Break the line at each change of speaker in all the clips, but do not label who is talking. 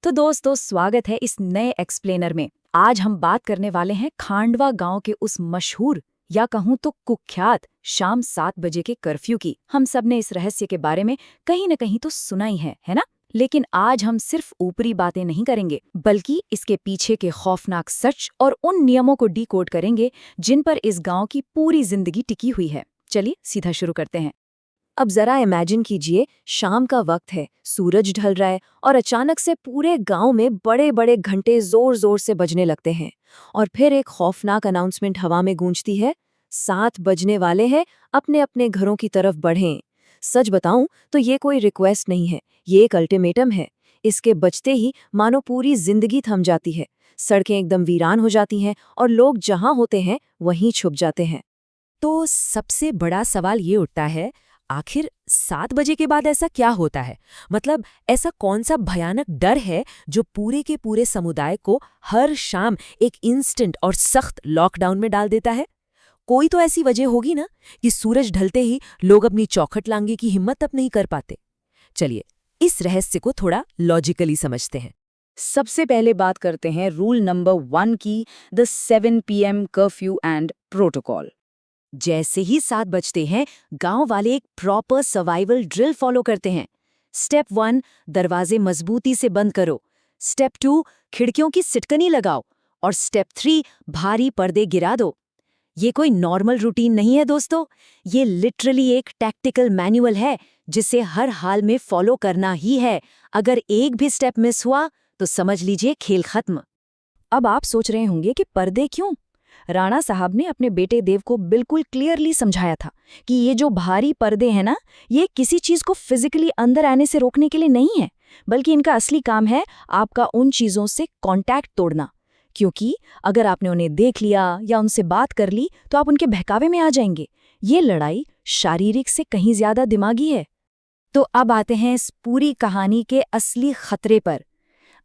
तो दोस्तों स्वागत है इस नए एक्सप्लेनर में। आज हम बात करने वाले हैं खांडवा गांव के उस मशहूर या कहूं तो कुख्यात शाम 7 बजे के कर्फ्यू की। हम सब ने इस रहस्य के बारे में कहीं न कहीं तो सुना ही है ना? लेकिन आज हम सिर्फ ऊपरी बातें नहीं करेंगे, बल्कि इसके पीछे के खौफनाक सच और उन नियमों को डिकोड करेंगे जिन पर इस गांव की पूरी जिंदगी टिकी हुई है। चलिए सीधा शुरू करते हैं। अब जरा इमेजिन कीजिए, शाम का वक्त है, सूरज ढल रहा है और अचानक से पूरे गांव में बड़े बड़े घंटे जोर जोर से बजने लगते हैं। और फिर एक खौफनाक अनाउंसमेंट हवा में गूंजती है, 7 बजने वाले हैं, अपने अपने घरों की तरफ बढ़ें। सच बताऊं तो ये कोई रिक्वेस्ट नहीं है, ये एक अल्टीमेटम है। इसके बजते ही मानो पूरी जिंदगी थम जाती है, सड़कें एकदम वीरान हो जाती हैं और लोग जहां होते हैं वहीं छुप जाते हैं।
तो सबसे बड़ा सवाल ये उठता है, आखिर 7 बजे के बाद ऐसा क्या होता है? मतलब ऐसा कौन सा भयानक डर है जो पूरे के पूरे समुदाय को हर शाम एक इंस्टेंट और सख्त लॉकडाउन में डाल देता है? कोई तो ऐसी वजह होगी ना कि सूरज ढलते ही लोग अपनी चौखट लांघने की हिम्मत तब नहीं कर पाते। चलिए इस रहस्य को थोड़ा लॉजिकली समझते हैं।
सबसे पहले बात करते हैं रूल नंबर 1 की, the 7 PM curfew and protocol.
जैसे ही 7 बजते हैं, गांव वाले एक प्रॉपर सर्वाइवल ड्रिल फॉलो करते हैं। स्टेप 1, दरवाजे मजबूती से बंद करो। स्टेप 2, खिड़कियों की सिटकनी लगाओ। और स्टेप 3, भारी पर्दे गिरा दो। ये कोई नॉर्मल रूटीन नहीं है दोस्तों, ये लिटरली एक टैक्टिकल मैनुअल है जिसे हर हाल में फॉलो करना ही है। अगर एक भी स्टेप मिस हुआ तो समझ लीजिए खेल खत्म।
अब आप सोच रहे होंगे कि पर्दे क्यों? राणा साहब ने अपने बेटे देव को बिल्कुल क्लियरली समझाया था कि ये जो भारी पर्दे हैं ना, ये किसी चीज को फिजिकली अंदर आने से रोकने के लिए नहीं है, बल्कि इनका असली काम है आपका उन चीजों से कांटेक्ट तोड़ना। क्योंकि अगर आपने उन्हें देख लिया या उनसे बात कर ली तो आप उनके बहकावे में आ जाएंगे। ये लड़ाई शारीरिक से कहीं ज्यादा दिमागी है। तो अब आते हैं इस पूरी कहानी के असली खतरे पर।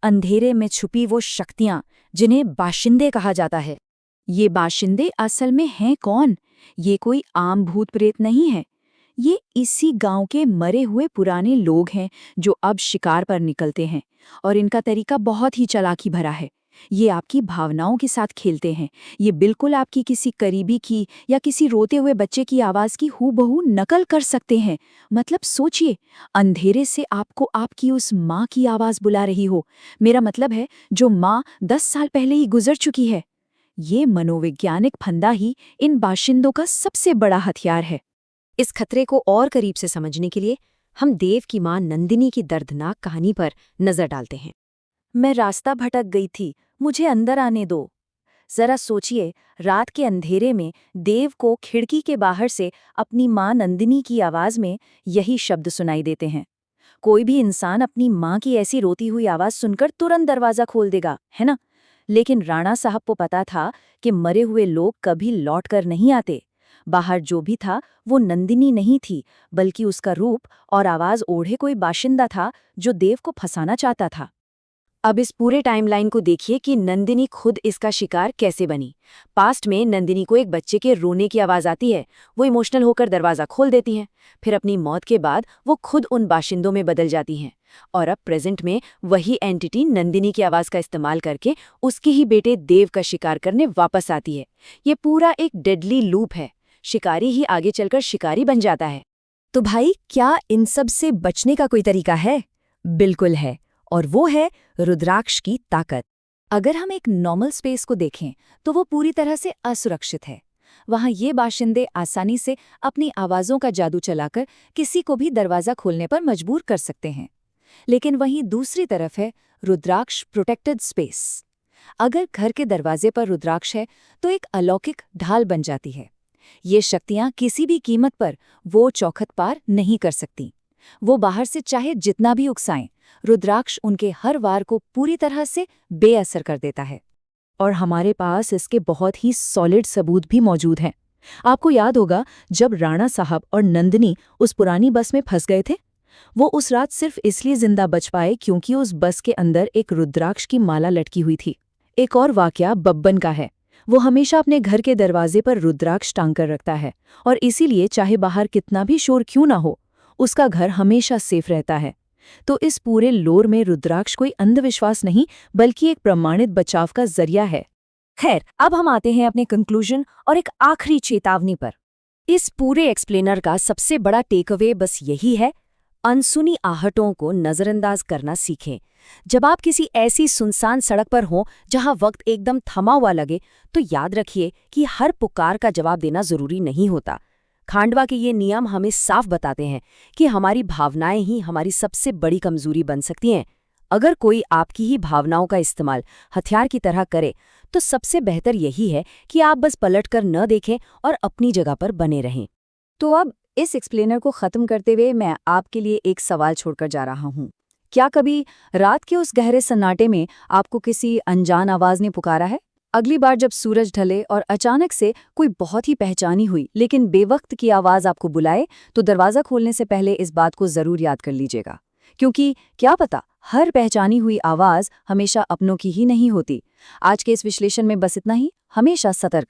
अंधेरे में छुपी वो शक्तियां जिन्हें बाशिंदे कहा जाता है। ये बाशिंदे असल में हैं कौन? ये कोई आम भूत प्रेत नहीं है। ये इसी गांव के मरे हुए पुराने लोग हैं जो अब शिकार पर निकलते हैं। और इनका तरीका बहुत ही चालाकी भरा है। ये आपकी भावनाओं के साथ खेलते हैं। ये बिल्कुल आपकी किसी करीबी की या किसी रोते हुए बच्चे की आवाज़ की हूबहू नकल कर सकते हैं। मतलब सोचिए, अंधेरे से आपको आपकी उस माँ की आवाज़ बुला रही हो। मेरा मतलब है जो माँ 10 साल पहले ही गुजर चुकी है। ये मनोवैज्ञानिक फंदा ही इन बाशिंदों का सबसे बड़ा हथियार है।
इस खतरे को और करीब से समझने के लिए हम देव की मां नंदिनी की दर्दनाक कहानी पर नजर डालते हैं।
मैं रास्ता भटक गई थी, मुझे अंदर आने दो। जरा सोचिए, रात के अंधेरे में देव को खिड़की के बाहर से अपनी मां नंदिनी की आवाज में यही शब्द सुनाई देते हैं। कोई भी इंसान अपनी मां की ऐसी रोती हुई आवाज सुनकर तुरंत दरवाजा खोल देगा, है ना? लेकिन राणा साहब को पता था कि मरे हुए लोग कभी लौट कर नहीं आते। बाहर जो भी था वो नंदिनी नहीं थी, बल्कि उसका रूप और आवाज ओढ़े कोई बाशिंदा था जो देव को फंसाना चाहता था। अब इस पूरे टाइमलाइन को देखिए कि नंदिनी खुद इसका शिकार कैसे बनी। पास्ट में नंदिनी को एक बच्चे के रोने की आवाज आती है, वो इमोशनल होकर दरवाजा खोल देती हैं। फिर अपनी मौत के बाद वो खुद उन बाशिंदों में बदल जाती हैं। और अब प्रेजेंट में वही एंटिटी नंदिनी की आवाज का इस्तेमाल करके उसके ही बेटे देव का शिकार करने वापस आती है। ये पूरा एक डेडली लूप है। शिकारी ही आगे चलकर शिकारी बन जाता है।
तो भाई, क्या इन सब से बचने का कोई तरीका है? बिल्कुल है, और वो है रुद्राक्ष की ताकत।
अगर हम एक नॉर्मल स्पेस को देखें तो वो पूरी तरह से असुरक्षित है। वहाँ ये बाशिंदे आसानी से अपनी आवाज़ों का जादू चलाकर किसी को भी दरवाज़ा खोलने पर मजबूर कर सकते हैं। लेकिन वहीं दूसरी तरफ है रुद्राक्ष प्रोटेक्टेड स्पेस। अगर घर के दरवाजे पर रुद्राक्ष है तो एक अलौकिक ढाल बन जाती है। ये शक्तियाँ किसी भी कीमत पर वो चौखट पार नहीं कर सकती। वो बाहर से चाहे जितना भी उकसाएं, रुद्राक्ष उनके हर वार को पूरी तरह से बेअसर कर देता है। और हमारे पास इसके बहुत ही सॉलिड सबूत भी मौजूद हैं। आपको याद होगा जब राणा साहब और नंदिनी उस पुरानी बस में फंस गए थे, वो उस रात सिर्फ इसलिए जिंदा बच पाए क्योंकि उस बस के अंदर एक रुद्राक्ष की माला लटकी हुई थी। एक और वाकया बब्बन का है। वो हमेशा अपने घर के दरवाजे पर रुद्राक्ष टांग कर रखता है और इसीलिए चाहे बाहर कितना भी शोर क्यों ना हो, उसका घर हमेशा सेफ रहता है।
तो इस पूरे लोर में रुद्राक्ष कोई अंधविश्वास नहीं बल्कि एक प्रमाणित बचाव का जरिया है।
खैर, अब हम आते हैं अपने कंक्लूजन और एक आखिरी चेतावनी पर। इस पूरे एक्सप्लेनर का सबसे बड़ा टेकअवे बस यही है, अनसुनी आहटों को नजरअंदाज करना सीखें। जब आप किसी ऐसी सुनसान सड़क पर हों जहां वक्त एकदम थमा हुआ लगे, तो याद रखिए कि हर पुकार का जवाब देना जरूरी नहीं होता। खांडवा के ये नियम हमें साफ बताते हैं कि हमारी भावनाएं ही हमारी सबसे बड़ी कमजोरी बन सकती हैं। अगर कोई आपकी ही भावनाओं का इस्तेमाल हथियार की तरह करे, तो सबसे बेहतर यही है कि आप बस पलटकर न देखें और अपनी जगह पर बने रहें।
तो अब इस एक्सप्लेनर को खत्म करते हुए मैं आपके लिए एक सवाल छोड़कर जा रहा हूँ। क्या कभी रात के उस गहरे सन्नाटे में आपको किसी अनजान आवाज ने पुकारा है? अगली बार जब सूरज ढले और अचानक से कोई बहुत ही पहचानी हुई लेकिन बेवक्त की आवाज आपको बुलाए, तो दरवाजा खोलने से पहले इस बात को जरूर याद कर लीजिएगा, क्योंकि क्या पता हर पहचानी हुई आवाज हमेशा अपनों की ही नहीं होती। आज के इस विश्लेषण में बस इतना ही। हमेशा सतर्क रहें।